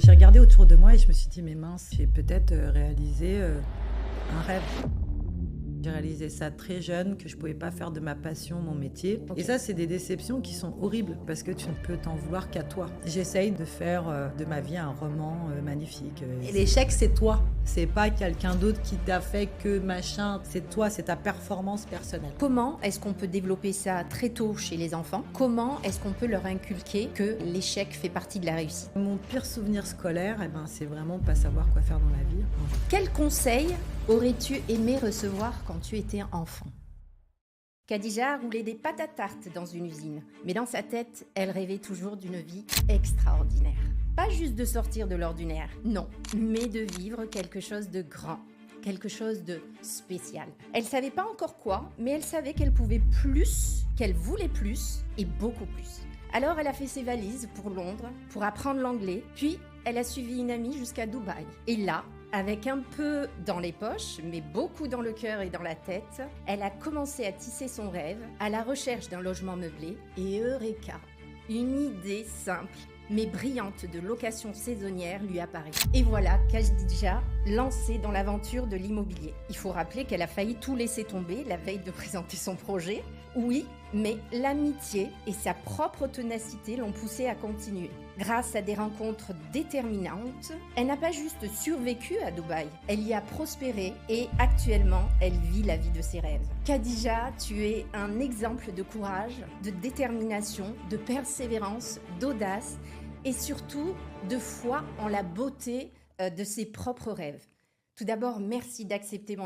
J'ai regardé autour de moi et je me suis dit, mais mince, j'ai peut-être réalisé un rêve. J'ai réalisé ça très jeune, que je pouvais pas faire de ma passion mon métier. Ok. Et ça, c'est des déceptions qui sont horribles parce que tu ne peux t'en vouloir qu'à toi. J'essaye de faire de ma vie un roman magnifique. Et l'échec, c'est toi. C'est pas quelqu'un d'autre qui t'a fait que machin. C'est toi, c'est ta performance personnelle. Comment est-ce qu'on peut développer ça très tôt chez les enfants? Comment est-ce qu'on peut leur inculquer que l'échec fait partie de la réussite? Mon pire souvenir scolaire, c'est vraiment pas savoir quoi faire dans la vie. Quels conseils aurais-tu aimé recevoir quand tu étais enfant? Khadija roulait des pâtes à tarte dans une usine, mais dans sa tête, elle rêvait toujours d'une vie extraordinaire. Pas juste de sortir de l'ordinaire, non, mais de vivre quelque chose de grand, quelque chose de spécial. Elle savait pas encore quoi, mais elle savait qu'elle pouvait plus, qu'elle voulait plus et beaucoup plus. Alors elle a fait ses valises pour Londres, pour apprendre l'anglais, puis elle a suivi une amie jusqu'à Dubaï. Et là, avec un peu dans les poches, mais beaucoup dans le cœur et dans la tête, elle a commencé à tisser son rêve à la recherche d'un logement meublé. Et eureka, une idée simple mais brillante de location saisonnière lui apparaît. Et voilà Khadija lancée dans l'aventure de l'immobilier. Il faut rappeler qu'elle a failli tout laisser tomber la veille de présenter son projet. Oui, mais l'amitié et sa propre ténacité l'ont poussée à continuer. Grâce à des rencontres déterminantes, elle n'a pas juste survécu à Dubaï, elle y a prospéré et actuellement, elle vit la vie de ses rêves. Khadija, tu es un exemple de courage, de détermination, de persévérance, d'audace et surtout de foi en la beauté de ses propres rêves. Tout d'abord, merci d'accepter mon